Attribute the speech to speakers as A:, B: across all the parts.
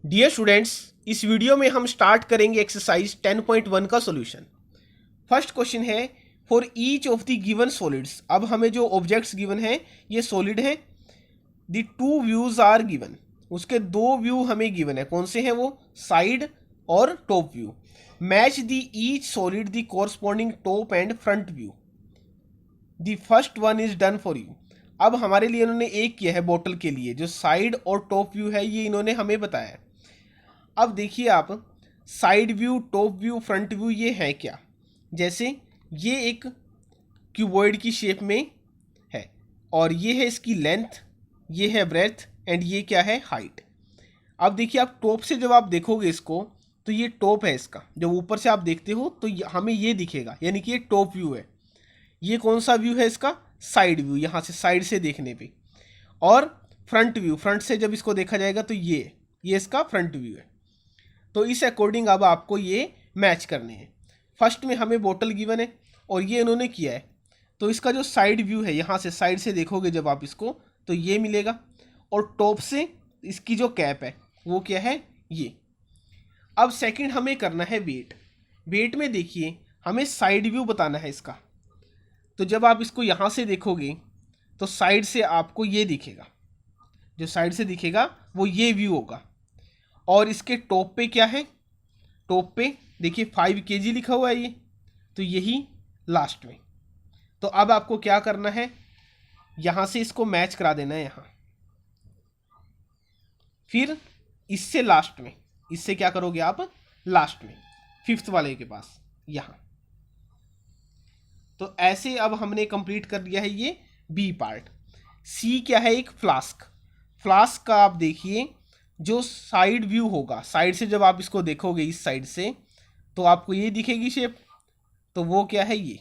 A: Dear students, इस video में हम स्टार्ट करेंगे एक्सरसाइज 10.1 का सॉल्यूशन। फर्स्ट क्वेश्चन है for each of the given solids. अब हमें जो ऑब्जेक्ट्स गिवन हैं ये सॉलिड हैं। The two views are given, उसके दो व्यू हमें गिवन है। कौन से हैं वो? साइड और top view. Match the each solid the corresponding top and front view. The first one is done for you. अब हमारे लिए इन्होंने एक किया है बोतल के लिए, जो साइड और टॉप व्यू है ये इन्होंने हमें बताया है। अब देखिए आप, side view, top view, front view ये है क्या? जैसे ये एक क्यूबॉइड की शेप में है और ये है इसकी लेंथ, ये है ब्रेथ एंड ये क्या है? हाइट। अब देखिए आप टॉप से जब आप देखोगे इसको तो ये टॉप है इसका। जब ऊपर से आप देखते हो तो हमें ये दिखेगा, यानी कि ये टॉप व्यू है। ये कौन सा व्यू है इसका? साइड व्यू, यहाँ से साइड से देखने पे। और फ्रंट व्यू, फ्रंट से जब इसको देखा जाएगा तो ये इसका फ्रंट व्यू है। तो इस अकॉर्डिंग अब आपको ये मैच करने हैं। फर्स्ट में हमें बोतल गिवन है और ये इन्होंने किया है, तो इसका जो साइड व्यू है, यहाँ से साइड से देखोगे जब आप इसको तो ये मिलेगा। और टॉप से इसकी जो कैप है वो क्या है? ये। अब सेकंड हमें करना है वेट। वेट में देखिए हमें साइड व्यू बताना है इसका। तो जब आप इसको यहाँ से देखोगे तो साइड से आपको ये दिखेगा, जो साइड से दिखेगा वो ये व्यू होगा। और इसके टॉप पे क्या है? टॉप पे देखिए 5 kg लिखा हुआ है ये, तो यही लास्ट में। तो अब आपको क्या करना है, यहाँ से इसको मैच करा देना है यहाँ। फिर इससे लास्ट में, इससे क्या करोगे आप? लास्ट में, फिफ्थ वाले के पास यहाँ। तो ऐसे अब हमने कंप्लीट कर दिया है ये बी पार्ट। सी क्या है? एक फ्लास्क। फ्लास्क का आप देखिए जो साइड व्यू होगा, साइड से जब आप इसको देखोगे इस साइड से तो आपको ये दिखेगी शेप, तो वो क्या है? ये।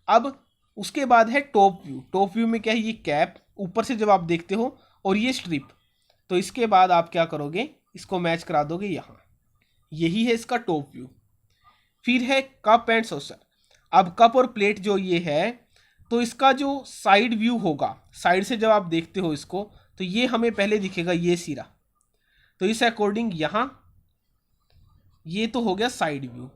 A: अब उसके बाद है टॉप व्यू। टॉप व्यू में क्या है? ये कैप ऊपर से जब आप देखते हो और ये स्ट्रिप। तो इसके बाद आप क्या करोगे? इसको मैच करा दोगे यहाँ, यही है इसका टॉप व्यू। फिर है कप एंड सॉसर। अब कप और प्लेट जो ये है, तो इसका जो साइड व्यू होगा, साइड से जब आप देखते हो इसको तो ये हमें पहले दिखेगा ये सिरा। तो इस अकॉर्डिंग यहाँ ये तो हो गया साइड व्यू।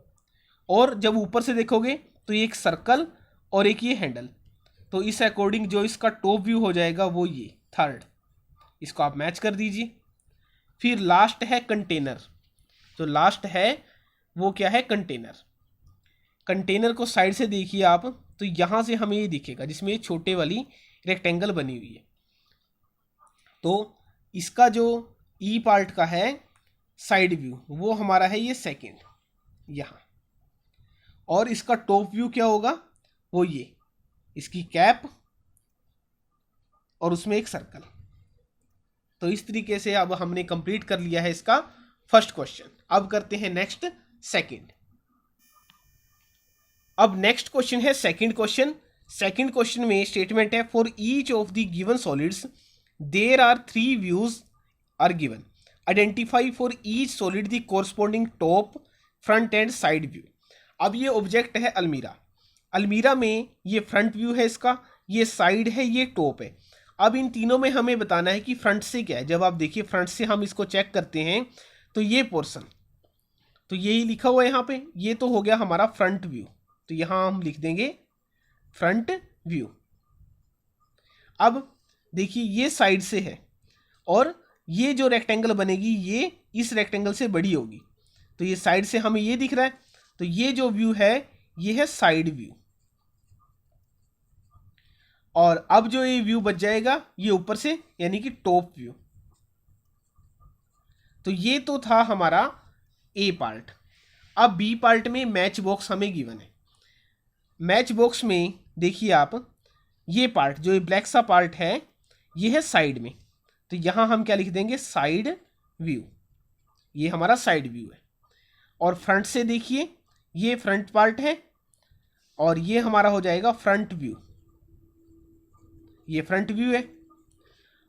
A: और जब ऊपर से देखोगे तो ये एक सर्कल और एक ये हैंडल। तो इस अकॉर्डिंग जो इसका टॉप व्यू हो जाएगा वो ये थर्ड। इसको आप मैच कर दीजिए। फिर लास्ट है कंटेनर। जो लास्ट है वो क्या है? कंटेनर। कंटेनर को साइड से देखिए आप, तो यहाँ से हमें ये दिखेगा जिसमें ये छोटे वाली रेक्टेंगल बनी हुई है। तो इसका जो ई पार्ट का है साइड व्यू वो हमारा है ये सेकंड यहाँ। और इसका टॉप व्यू क्या होगा? वो ये इसकी कैप और उसमें एक सर्कल। तो इस तरीके से अब हमने कंप्लीट कर लिया है इसका फर्स्ट क्वेश्चन। अब करते हैं नेक्स्ट सेकंड। अब नेक्स्ट क्वेश्चन है सेकंड क्वेश्चन। सेकंड क्वेश्चन में स्टेटमेंट है for each of the given solids there are 3 views are given. Identify for each solid the corresponding top, front and side view. अब ये object है अलमीरा। अलमीरा में ये फ्रंट व्यू है इसका, ये साइड है, ये टॉप है। अब इन तीनों में हमें बताना है कि फ्रंट से क्या है। जब आप देखिए फ्रंट से हम इसको चेक करते हैं तो ये पोर्शन, तो यही लिखा हुआ है यहाँ पे, ये तो हो गया हमारा फ्रंट व्यू। तो यहाँ हम लिख देंगे फ्रंट व्यू। अब देखिए ये साइड से है और ये जो रेक्टेंगल बनेगी ये इस रेक्टेंगल से बड़ी होगी। तो ये साइड से हमें ये दिख रहा है, तो ये जो व्यू है ये है साइड व्यू। और अब जो ये व्यू बच जाएगा ये ऊपर से, यानी कि टॉप व्यू। तो ये तो था हमारा ए पार्ट। अब बी पार्ट में मैच बॉक्स हमें गिवन है। मैच बॉक्स में देखिए आप, ये पार्ट जो ये ब्लैक सा पार्ट है ये है साइड में। तो यहाँ हम क्या लिख देंगे? Side view. ये हमारा साइड व्यू है। और फ्रंट से देखिए ये फ्रंट पार्ट है और ये हमारा हो जाएगा फ्रंट व्यू। ये फ्रंट व्यू है।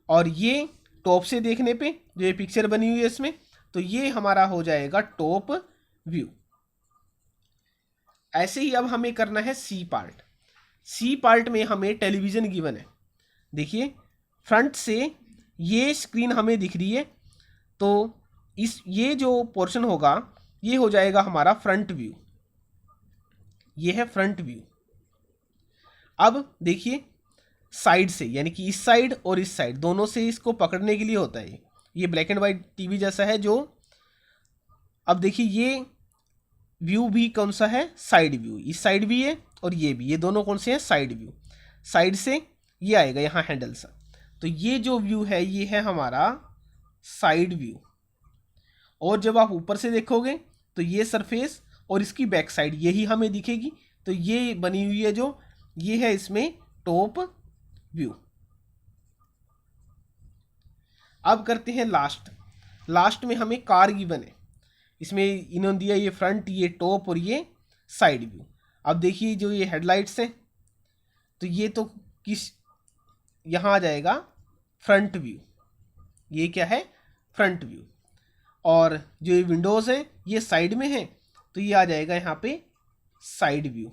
A: और ये टॉप से देखने पे जो ये पिक्चर बनी हुई है इसमें, तो ये हमारा हो जाएगा टॉप व्यू। ऐसे ही अब हमें करना है सी पार्ट। सी पार्ट में हमें टेलीविज़न गिवन है। देखिए फ्रंट से ये स्क्रीन हमें दिख रही है तो ये जो पोर्शन होगा ये हो जाएगा हमारा फ्रंट व्यू, ये है फ्रंट व्यू। अब देखिए साइड से, यानी कि इस साइड और इस साइड दोनों से इसको पकड़ने के लिए होता है ये ब्लैक एंड वाइट टीवी जैसा है जो, अब देखिए ये व्यू भी कौन सा है, साइड व्यू, इस साइड भी है और ये भी, ये दोनों कौन से हैं, साइड व्यू। साइड से ये आएगा यहाँ हैंडल सा, तो ये जो व्यू है ये है हमारा साइड व्यू। और जब आप ऊपर से देखोगे तो ये सरफेस और इसकी बैक साइड यही हमें दिखेगी, तो ये बनी हुई है जो, ये है इसमें टॉप व्यू। अब करते हैं लास्ट में हमें कार गिवन है, इसमें इन्होंने दिया ये फ्रंट, ये टॉप और ये साइड व्यू। अब देखिए जो ये हेडलाइट्स हैं तो ये तो किस, यहाँ आ जाएगा फ्रंट व्यू, ये क्या है, फ्रंट व्यू। और जो ये विंडोज़ हैं ये साइड में है तो ये आ जाएगा यहाँ पे साइड व्यू,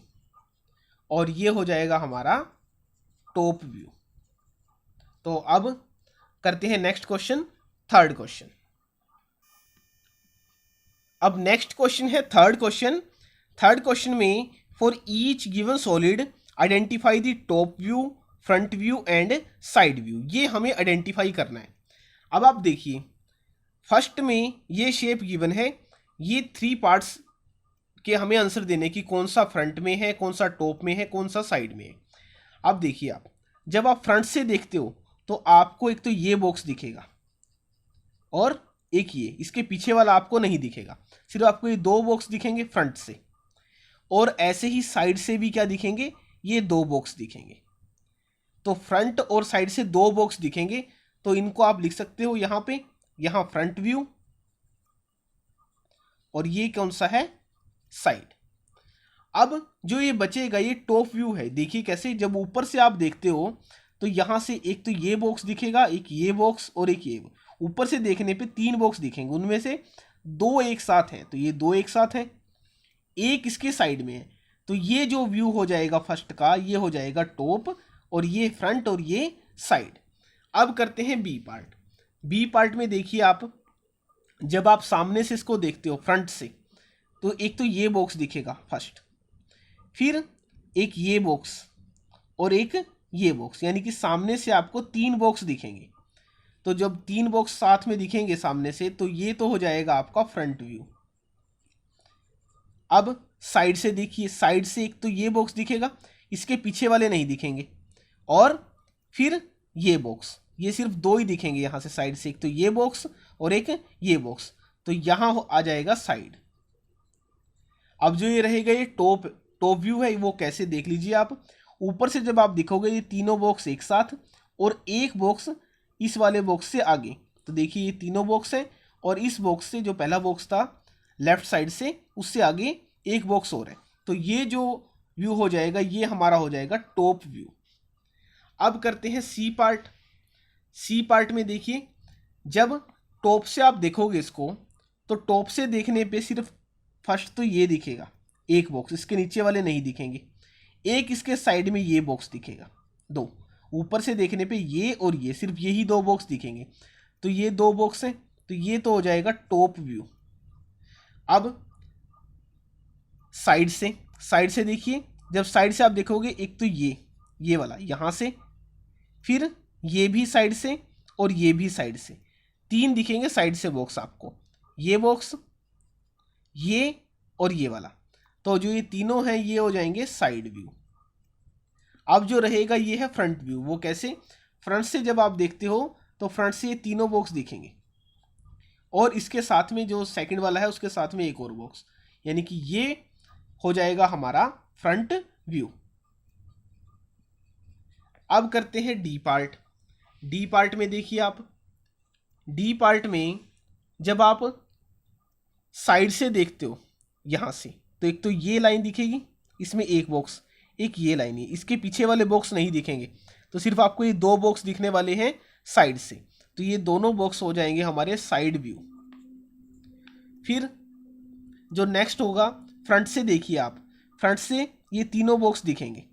A: और ये हो जाएगा हमारा टॉप व्यू। तो अब करते हैं नेक्स्ट क्वेश्चन, थर्ड क्वेश्चन। अब नेक्स्ट क्वेश्चन है थर्ड क्वेश्चन में for each given solid identify the top view, front view and side view, ये हमें आइडेंटिफाई करना है। अब आप देखिए फर्स्ट में ये शेप गिवन है, ये 3 पार्ट्स के हमें आंसर देने की, कौन सा फ्रंट में है, कौन सा टॉप में है, कौन सा साइड में है। अब देखिए आप जब आप फ्रंट से देखते हो तो आपको एक तो ये बॉक्स दिखेगा और एक ये, इसके पीछे वाला आपको नहीं दिखेगा, सिर्फ आपको ये 2 बॉक्स दिखेंगे फ्रंट से। और ऐसे ही साइड से भी क्या दिखेंगे, ये 2 बॉक्स दिखेंगे। तो फ्रंट और साइड से 2 बॉक्स दिखेंगे, तो इनको आप लिख सकते हो यहाँ पे, यहाँ फ्रंट व्यू और ये कौन सा है, साइड। अब जो ये बचेगा ये टॉप व्यू है। देखिए कैसे, जब ऊपर से आप देखते हो तो यहाँ से एक तो ये बॉक्स दिखेगा, एक ये बॉक्स और एक ये, ऊपर से देखने पे 3 बॉक्स दिखेंगे, उनमें से 2 एक साथ हैं, तो ये 2 एक साथ हैं, एक इसके साइड में है, तो ये जो व्यू हो जाएगा फर्स्ट का, ये हो जाएगा टॉप और ये फ्रंट और ये साइड। अब करते हैं बी पार्ट में देखिए आप, जब आप सामने से इसको देखते हो फ्रंट से, तो एक तो ये बॉक्स दिखेगा फर्स्ट, फिर एक ये बॉक्स और एक ये बॉक्स, यानी कि सामने से आपको 3 बॉक्स दिखेंगे। तो जब 3 बॉक्स साथ में दिखेंगे सामने से, तो ये तो हो जाएगा आपका फ्रंट व्यू। अब साइड से देखिए, साइड से एक तो ये बॉक्स दिखेगा, इसके पीछे वाले नहीं दिखेंगे, और फिर ये बॉक्स, ये सिर्फ 2 ही दिखेंगे यहाँ से साइड से, एक तो ये बॉक्स और एक ये बॉक्स, तो यहाँ आ जाएगा साइड। अब जो ये रहेगा ये टॉप व्यू है, वो कैसे देख लीजिए आप, ऊपर से जब आप देखोगे ये तीनों बॉक्स एक साथ और एक बॉक्स इस वाले बॉक्स से आगे, तो देखिए ये तीनों बॉक्स है और इस बॉक्स से, जो पहला बॉक्स था लेफ्ट साइड से, उससे आगे एक बॉक्स और है, तो ये जो व्यू हो जाएगा ये हमारा हो जाएगा टॉप व्यू। अब करते हैं सी पार्ट में देखिए, जब टॉप से आप देखोगे इसको, तो टॉप से देखने पे सिर्फ फर्स्ट तो ये दिखेगा एक बॉक्स, इसके नीचे वाले नहीं दिखेंगे, एक इसके साइड में ये बॉक्स दिखेगा, 2 ऊपर से देखने पे ये और ये, सिर्फ यही 2 बॉक्स दिखेंगे, तो ये 2 बॉक्स हैं, तो ये तो हो जाएगा टॉप व्यू। अब साइड से देखिए, जब साइड से आप देखोगे एक तो ये वाला यहाँ से, फिर ये भी साइड से और ये भी साइड से, 3 दिखेंगे साइड से बॉक्स आपको, ये बॉक्स, ये और ये वाला, तो जो ये तीनों हैं ये हो जाएंगे साइड व्यू। अब जो रहेगा ये है फ्रंट व्यू, वो कैसे, फ्रंट से जब आप देखते हो तो फ्रंट से ये तीनों बॉक्स दिखेंगे और इसके साथ में जो सेकंड वाला है उसके साथ में एक और बॉक्स, यानी कि ये हो जाएगा हमारा फ्रंट व्यू। अब करते हैं डी पार्ट में देखिए आप, डी पार्ट में जब आप साइड से देखते हो यहाँ से, तो एक तो ये लाइन दिखेगी, इसमें एक बॉक्स, एक ये लाइन है, इसके पीछे वाले बॉक्स नहीं दिखेंगे, तो सिर्फ आपको ये 2 बॉक्स दिखने वाले हैं साइड से, तो ये दोनों बॉक्स हो जाएंगे हमारे साइड व्यू। फिर जो नेक्स्ट होगा फ्रंट से देखिए आप, फ्रंट से ये तीनों बॉक्स दिखेंगे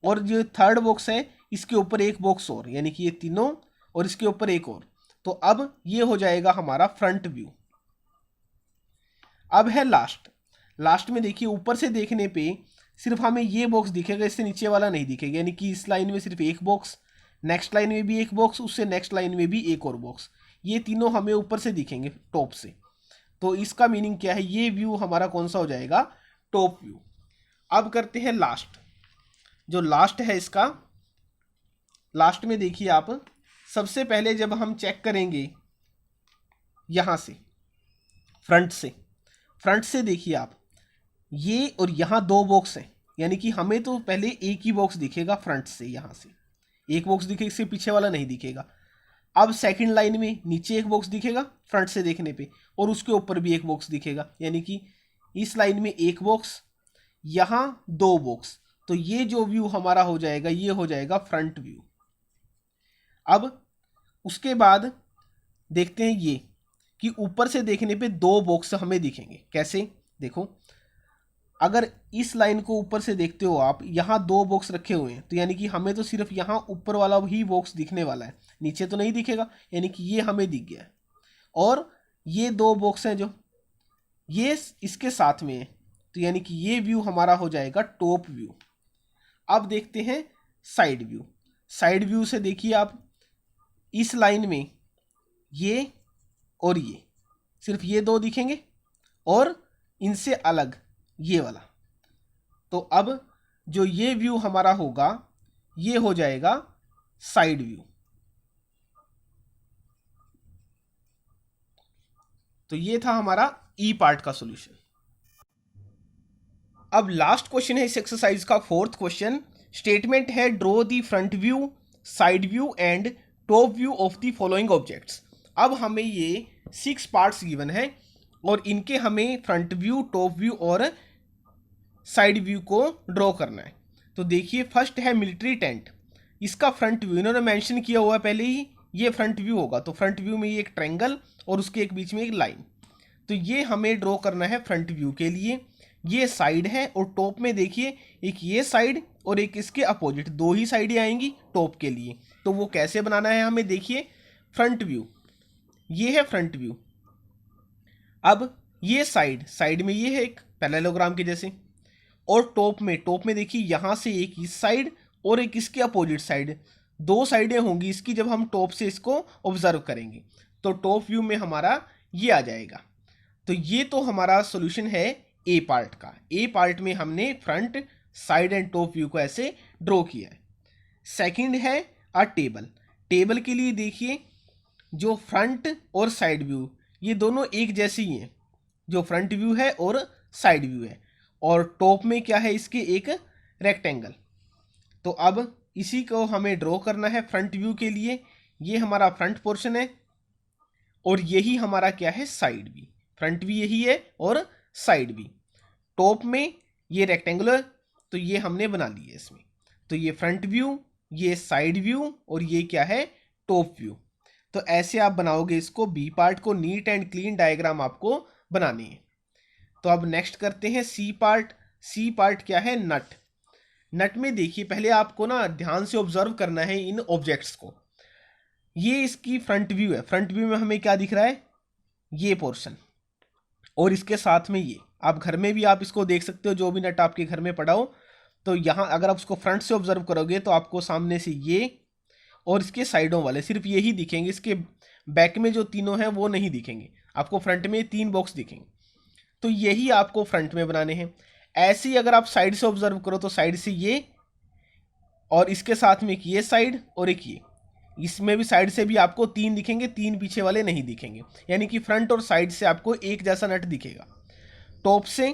A: और जो थर्ड बॉक्स है इसके ऊपर एक बॉक्स और, यानी कि ये तीनों और इसके ऊपर एक और, तो अब ये हो जाएगा हमारा फ्रंट व्यू। अब है लास्ट में देखिए ऊपर से देखने पे सिर्फ हमें ये बॉक्स दिखेगा, इससे नीचे वाला नहीं दिखेगा, यानी कि इस लाइन में सिर्फ एक बॉक्स, नेक्स्ट लाइन में भी एक बॉक्स, उससे नेक्स्ट लाइन में भी एक और बॉक्स, ये तीनों हमें ऊपर से दिखेंगे टॉप से। तो इसका मीनिंग क्या है, ये व्यू हमारा कौन सा हो जाएगा, टॉप व्यू। अब करते हैं लास्ट, जो लास्ट है इसका, लास्ट में देखिए आप, सबसे पहले जब हम चेक करेंगे यहाँ से फ्रंट से देखिए आप, ये और यहाँ दो बॉक्स हैं, यानी कि हमें तो पहले एक ही बॉक्स दिखेगा फ्रंट से, यहाँ से एक बॉक्स दिखेगा, इससे पीछे वाला नहीं दिखेगा। अब सेकंड लाइन में नीचे एक बॉक्स दिखेगा फ्रंट से देखने पे, और उसके ऊपर भी एक बॉक्स दिखेगा, यानी कि इस लाइन में एक बॉक्स, यहाँ दो बॉक्स। तो ये जो व्यू हमारा हो जाएगा, ये हो जाएगा फ्रंट व्यू। अब उसके बाद देखते हैं ये कि ऊपर से देखने पे दो बॉक्स हमें दिखेंगे। कैसे, देखो अगर इस लाइन को ऊपर से देखते हो आप, यहाँ दो बॉक्स रखे हुए हैं, तो यानी कि हमें तो सिर्फ यहाँ ऊपर वाला ही बॉक्स दिखने वाला है, नीचे तो नहीं दिखेगा, यानी कि ये हमें दिख गया है। और ये दो बॉक्स हैं जो ये इसके साथ में है, तो यानी कि ये व्यू हमारा हो जाएगा टॉप व्यू। अब देखते हैं साइड व्यू। साइड व्यू से देखिए आप, इस लाइन में ये और ये, सिर्फ ये दो दिखेंगे, और इनसे अलग ये वाला। तो अब जो ये व्यू हमारा होगा, ये हो जाएगा साइड व्यू। तो ये था हमारा ई पार्ट का सॉल्यूशन। अब लास्ट क्वेश्चन है इस एक्सरसाइज का, फोर्थ क्वेश्चन। स्टेटमेंट है draw the front view, side view and top view of the following objects. अब हमें ये 6 पार्ट्स गिवन है, और इनके हमें फ्रंट व्यू, टॉप व्यू और साइड व्यू को ड्रॉ करना है। तो देखिए फर्स्ट है मिलिट्री टेंट, इसका फ्रंट व्यू इन्होंने मेंशन किया हुआ है पहले ही, ये फ्रंट व्यू होगा। तो फ्रंट व्यू में ये एक ट्रायंगल और उसके एक बीच में एक लाइन, तो ये हमें ड्रॉ करना है फ्रंट व्यू के लिए। ये साइड है, और टॉप में देखिए एक ये साइड और एक इसके अपोजिट, दो ही साइडें आएंगी टॉप के लिए। तो वो कैसे बनाना है हमें, देखिए फ्रंट व्यू, ये है फ्रंट व्यू। अब ये साइड में ये है एक पैरेललोग्राम के जैसे, और टॉप में देखिए यहाँ से एक इस साइड और एक इसके अपोजिट साइड, दो साइडें होंगी इसकी जब हम टॉप से इसको ऑब्जर्व करेंगे। तो टॉप व्यू में हमारा ये आ जाएगा। तो ये तो हमारा सॉल्यूशन है ए पार्ट का। ए पार्ट में हमने front, side and top view को ऐसे ड्रॉ किया है। सेकंड है अ टेबल के लिए देखिए, जो फ्रंट और साइड व्यू ये दोनों एक जैसे ही हैं, जो फ्रंट व्यू है और साइड व्यू है, और टॉप में क्या है इसके एक रेक्टेंगल। तो अब इसी को हमें ड्रॉ करना है फ्रंट व्यू के लिए। ये हमारा फ्रंट पोर्शन है, और यही हमारा क्या है साइड भी, फ्रंट भी यही है और साइड भी। टॉप में ये रेक्टेंगुलर, तो ये हमने बना लिया इसमें। तो ये फ्रंट व्यू, ये साइड व्यू, और ये क्या है टॉप व्यू। तो ऐसे आप बनाओगे इसको, बी पार्ट को नीट एंड क्लीन डायग्राम आपको बनानी है। तो अब नेक्स्ट करते हैं सी पार्ट। सी पार्ट क्या है, नट में देखिए पहले आपको ना ध्यान से ऑब्जर्व करना है इन ऑब्जेक्ट्स को। ये इसकी फ्रंट व्यू है, फ्रंट व्यू में हमें क्या दिख रहा है, ये पोर्शन, और इसके साथ में ये। आप घर में भी आप इसको देख सकते हो, जो भी नट आपके घर में पड़ा हो। तो यहाँ अगर आप उसको फ्रंट से ऑब्जर्व करोगे तो आपको सामने से ये और इसके साइडों वाले सिर्फ यही दिखेंगे, इसके बैक में जो तीनों हैं वो नहीं दिखेंगे आपको, फ्रंट में 3 बॉक्स दिखेंगे। तो यही आपको फ्रंट में बनाने हैं। ऐसे ही अगर आप साइड से ऑब्जर्व करो तो साइड से ये, और इसके साथ में एक ये साइड और एक ये, इसमें भी साइड से भी आपको 3 दिखेंगे, 3 पीछे वाले नहीं दिखेंगे, यानी कि फ्रंट और साइड से आपको एक जैसा नट दिखेगा। टॉप से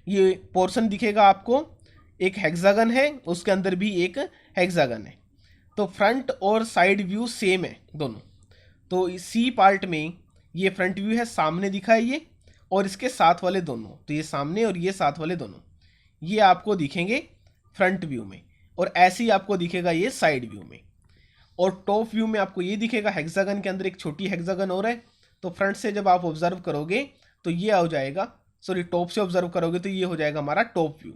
A: ये पोर्शन दिखेगा आपको, एक हेक्सागन है, उसके अंदर भी एक हेक्सागन है। तो फ्रंट और साइड व्यू सेम है दोनों। तो सी पार्ट में ये फ्रंट व्यू है, सामने दिखा है ये, और इसके साथ वाले दोनों, तो ये सामने और ये साथ वाले दोनों, ये आपको दिखेंगे फ्रंट व्यू में, और ऐसे ही आपको दिखेगा ये साइड व्यू में। और टॉप व्यू में आपको ये दिखेगा, हेक्सागन के अंदर एक छोटी हेक्सागन और है। तो फ्रंट से जब आप ऑब्जर्व करोगे तो ये हो जाएगा, सॉरी टॉप से ऑब्जर्व करोगे तो ये हो जाएगा हमारा टॉप व्यू।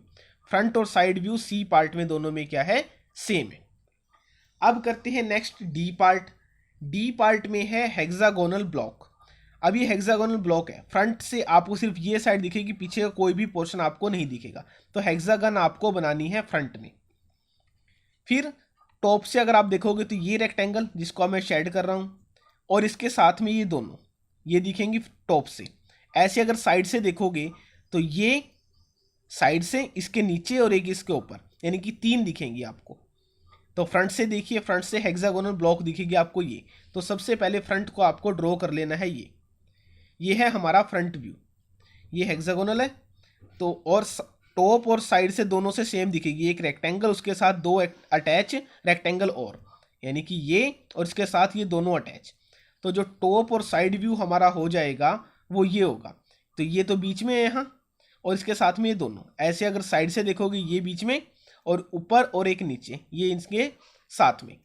A: फ्रंट और साइड व्यू सी पार्ट में दोनों में क्या है, सेम है। अब करते हैं next D part. D part में है हेक्सागोनल ब्लॉक। अब ये हेक्सागोनल ब्लॉक है, फ्रंट से आपको सिर्फ ये साइड दिखेगी, पीछे का कोई भी पोर्शन आपको नहीं दिखेगा। तो हेक्सागन आपको बनानी है फ्रंट में। फिर टॉप से अगर आप देखोगे तो ये रेक्टेंगल जिसको मैं शेड कर रहा हूँ, और इसके साथ में ये दोनों ये दिखेंगी टॉप से। ऐसे अगर साइड से देखोगे तो ये साइड से, इसके नीचे और एक इसके ऊपर, यानी कि 3 दिखेंगी आपको। तो फ्रंट से देखिए, फ्रंट से हेक्सागोनल ब्लॉक दिखेगी आपको ये। तो सबसे पहले फ्रंट को आपको ड्रॉ कर लेना है। ये है हमारा फ्रंट व्यू, ये हेक्सागोनल है। तो और टॉप और साइड से दोनों से सेम दिखेगी, एक रेक्टेंगल उसके साथ 2 अटैच रेक्टेंगल, और यानी कि ये और इसके साथ ये दोनों अटैच। तो जो टॉप और साइड व्यू हमारा हो जाएगा वो ये होगा। तो ये तो बीच में है यहाँ, और इसके साथ में ये दोनों। ऐसे अगर साइड से देखोगे ये बीच में, और ऊपर और एक नीचे, ये इसके साथ में।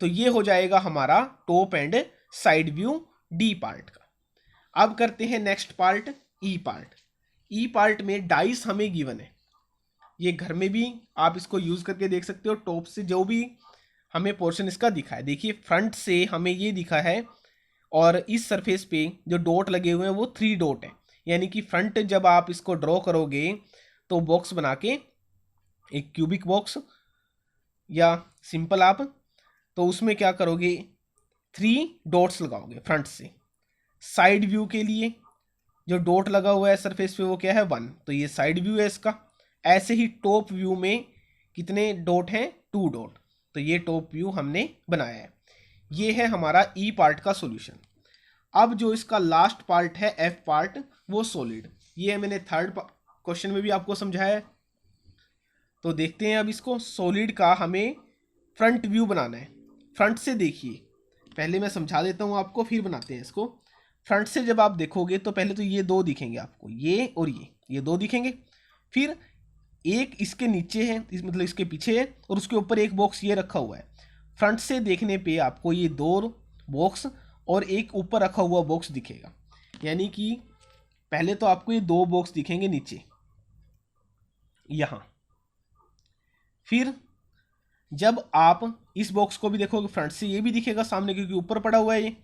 A: तो ये हो जाएगा हमारा top and side view D part का। अब करते हैं नेक्स्ट पार्ट, ई पार्ट। ई पार्ट में डाइस हमें गिवन है, ये घर में भी आप इसको यूज करके देख सकते हो। टॉप से जो भी हमें पोर्शन इसका दिखा है, देखिए फ्रंट से हमें ये दिखा है, और इस सरफेस पे जो डॉट लगे हुए हैं वो 3 डॉट है। यानी कि फ्रंट जब आप इसको ड्रॉ करोगे तो बॉक्स बना के, एक क्यूबिक बॉक्स या सिंपल आप, तो उसमें क्या करोगे 3 डॉट्स लगाओगे फ्रंट से। साइड व्यू के लिए जो डॉट लगा हुआ है सरफेस पे वो क्या है 1, तो ये साइड व्यू है इसका। ऐसे ही टॉप व्यू में कितने डॉट हैं 2 डॉट, तो ये टॉप व्यू हमने बनाया है। ये है हमारा ई पार्ट का सॉल्यूशन। अब जो इसका लास्ट पार्ट है एफ पार्ट, वो सॉलिड। ये मैंने थर्ड क्वेश्चन में भी आपको समझाया है। तो देखते हैं अब इसको। सॉलिड का हमें फ्रंट व्यू बनाना है। फ्रंट से देखिए, पहले मैं समझा देता हूँ आपको, फिर बनाते हैं इसको। फ्रंट से जब आप देखोगे तो पहले तो ये 2 दिखेंगे आपको, ये और ये 2 दिखेंगे। फिर एक इसके नीचे है, मतलब इसके पीछे है, और उसके ऊपर एक बॉक्स ये रखा हुआ है। फ्रंट से देखने पे आपको ये 2 बॉक्स और एक ऊपर रखा हुआ बॉक्स दिखेगा। यानी कि पहले तो आपको ये 2 बॉक्स दिखेंगे नीचे यहाँ। फिर जब आप इस बॉक्स को भी देखोगे फ्रंट से, ये भी दिखेगा सामने, क्योंकि ऊपर पड़ा हुआ है ये।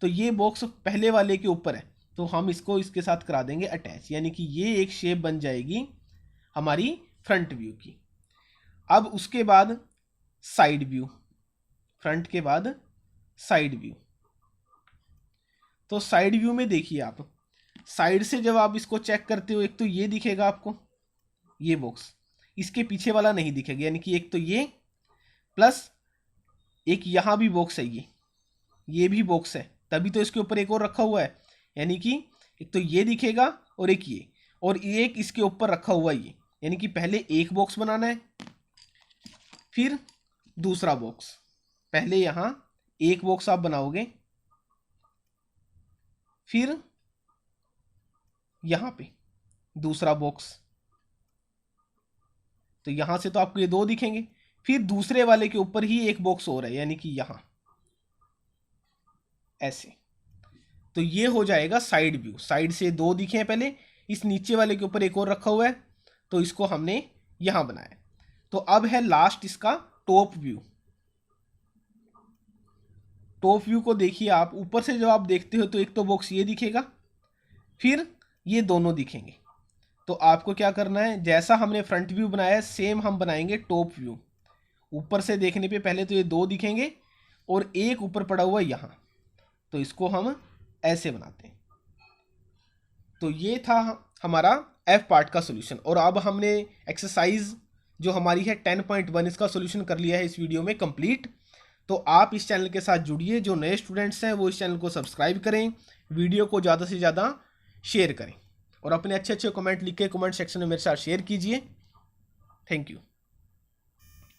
A: तो ये बॉक्स पहले वाले के ऊपर है, तो हम इसको इसके साथ करा देंगे अटैच। यानी कि ये एक शेप बन जाएगी हमारी फ्रंट व्यू की। अब उसके बाद साइड व्यू, फ्रंट के बाद साइड व्यू। तो साइड व्यू में देखिए आप, साइड से जब आप इसको चेक करते हो, एक तो ये दिखेगा आपको, ये बॉक्स, इसके पीछे वाला नहीं दिखेगा। यानी कि एक तो ये, प्लस एक यहाँ भी बॉक्स है, ये भी बॉक्स है, तभी तो इसके ऊपर एक और रखा हुआ है। यानी कि एक तो ये दिखेगा और एक ये, और एक इसके ऊपर रखा हुआ ये। यानी कि पहले एक बॉक्स बनाना है, फिर दूसरा बॉक्स। पहले यहाँ एक बॉक्स आप बनाओगे, फिर यहाँ पे दूसरा बॉक्स। तो यहां से तो आपको ये 2 दिखेंगे, फिर दूसरे वाले के ऊपर ही एक बॉक्स और है, यानी कि यहां ऐसे। तो ये हो जाएगा साइड व्यू। साइड से 2 दिखे हैं पहले, इस नीचे वाले के ऊपर एक और रखा हुआ है, तो इसको हमने यहां बनाया। तो अब है लास्ट इसका टॉप व्यू। टॉप व्यू को देखिए आप, ऊपर से जब आप देखते हो तो एक तो बॉक्स ये दिखेगा, फिर ये दोनों दिखेंगे। तो आपको क्या करना है, जैसा हमने फ्रंट व्यू बनाया है सेम हम बनाएंगे टॉप व्यू। ऊपर से देखने पे पहले तो ये 2 दिखेंगे और एक ऊपर पड़ा हुआ यहाँ, तो इसको हम ऐसे बनाते हैं। तो ये था हमारा एफ पार्ट का सॉल्यूशन। और अब हमने एक्सरसाइज जो हमारी है 10.1 इसका सॉल्यूशन कर लिया है इस वीडियो में कंप्लीट। तो आप इस चैनल के साथ जुड़िए, जो नए स्टूडेंट्स हैं वो इस चैनल को सब्सक्राइब करें, वीडियो को ज़्यादा से ज़्यादा शेयर करें, और अपने अच्छे अच्छे कमेंट लिख के कमेंट सेक्शन में मेरे साथ शेयर कीजिए। Thank you.